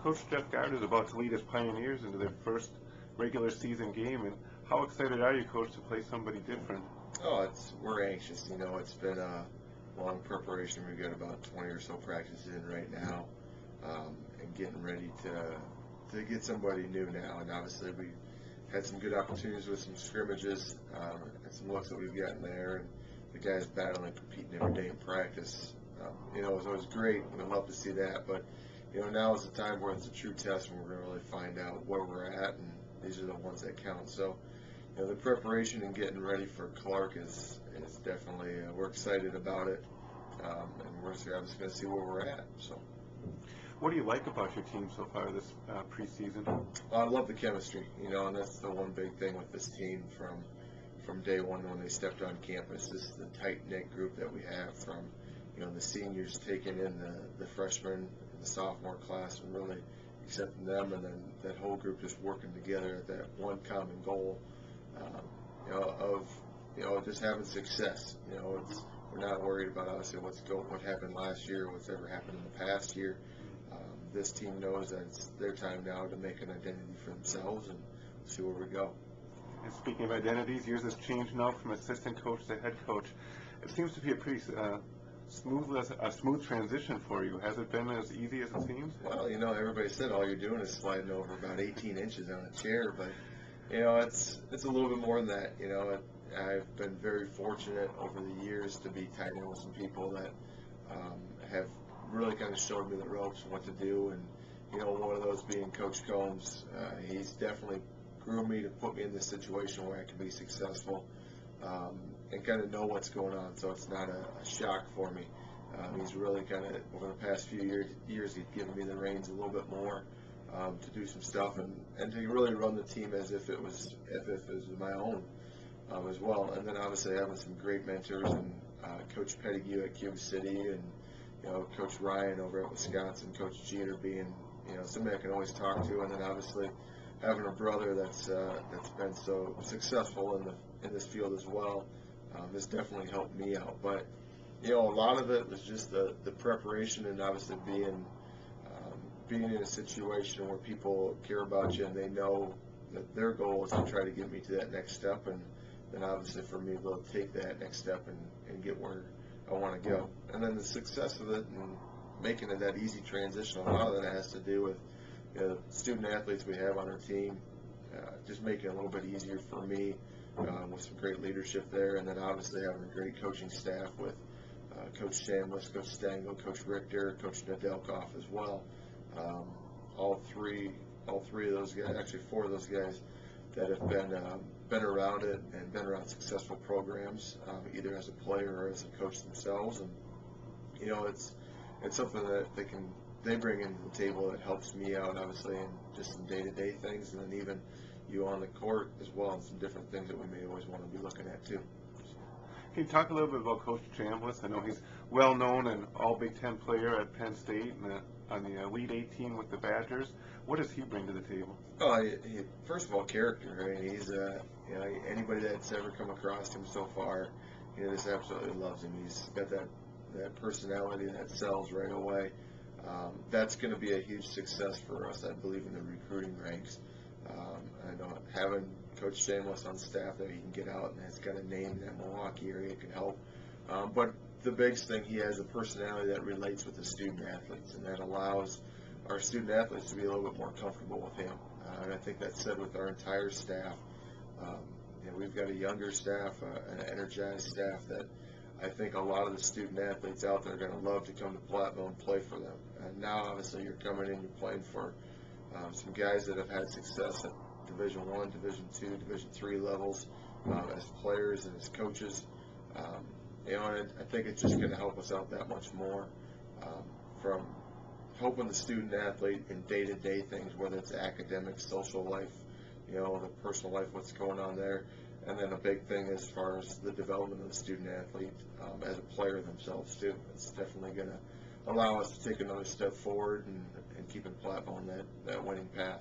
Coach Jeff Gard is about to lead his Pioneers into their first regular season game, and how excited are you, Coach, to play somebody different? Oh, we're anxious. You know, it's been a long preparation. We've got about 20 or so practices in right now, and getting ready to get somebody new now. And obviously, we had some good opportunities with some scrimmages and some looks that we've gotten there, and the guys battling, competing every day in practice. You know, it was always great. We'd love to see that, but you know, now is the time where it's a true test, and we're going to really find out where we're at, and these are the ones that count. So, you know, the preparation and getting ready for Clarke is definitely, we're excited about it, and we're obviously going to see where we're at. So, What do you like about your team so far this preseason? I love the chemistry, you know, and that's the one big thing with this team from day one when they stepped on campus. This is the tight-knit group that we have from, you know, the seniors taking in the freshmen and the sophomore class and really accepting them, and then that whole group just working together at that one common goal, you know, of, you know, just having success. You know, we're not worried about obviously what happened last year, what's ever happened in the past year. This team knows that it's their time now to make an identity for themselves, and see where we go. And speaking of identities, yours has changed now from assistant coach to head coach. It seems to be a pretty smooth transition for you. Has it been as easy as it seems? Well, you know, everybody said all you're doing is sliding over about 18 inches on a chair, but you know, it's a little bit more than that. You know, I've been very fortunate over the years to be tied in with some people that have really kind of showed me the ropes and what to do. And you know, one of those being Coach Combs. He's definitely groomed me to put me in this situation where I can be successful and kind of know what's going on, so it's not a shock for me. He's really kind of, over the past few years, he's given me the reins a little bit more to do some stuff and to really run the team as if it was my own as well. And then obviously having some great mentors, and Coach Pettigrew at Cuba City, and you know, Coach Ryan over at Wisconsin, Coach Jeter being, you know, somebody I can always talk to, and then obviously having a brother that's been so successful in this field as well has definitely helped me out. But you know, a lot of it was just the preparation, and obviously being in a situation where people care about you and they know that their goal is to try to get me to that next step, and then obviously for me to be able to take that next step and get where I want to go. And then the success of it and making it that easy transition, a lot of that has to do with, you know, the student athletes we have on our team, just making it a little bit easier for me with some great leadership there, and then obviously having a great coaching staff with Coach Chambliss, Coach Stengel, Coach Richter, Coach Nedelkoff as well. All three of those guys, actually four of those guys, that have been around it and been around successful programs, either as a player or as a coach themselves. And you know, it's something that they bring into the table that helps me out, obviously, in just some day-to-day things, and then even you on the court as well, and some different things that we may always want to be looking at too. Can you talk a little bit about Coach Chambliss? I know he's well known and all Big Ten player at Penn State and on the Elite 18 with the Badgers. What does he bring to the table? Oh, first of all, character. I mean, he's you know, anybody that's ever come across him so far, you know, just absolutely loves him. He's got that personality that sells right away. That's going to be a huge success for us, I believe, in the recruiting ranks. I know having Coach Chambliss on staff that he can get out and has got a name in that Milwaukee area can help. But the biggest thing, he has a personality that relates with the student athletes, and that allows our student athletes to be a little bit more comfortable with him. And I think that's said with our entire staff. You know, we've got a younger staff, an energized staff that I think a lot of the student athletes out there are going to love to come to Platteville and play for them. And now, obviously, you're coming in, you're playing for some guys that have had success at Division I, Division II, Division III levels as players and as coaches. You know, and I think it's just going to help us out that much more from helping the student athlete in day-to-day things, whether it's academics, social life, you know, the personal life, what's going on there. And then a big thing as far as the development of the student athlete as a player themselves too. It's definitely going to allow us to take another step forward and keep Platteville on that winning path.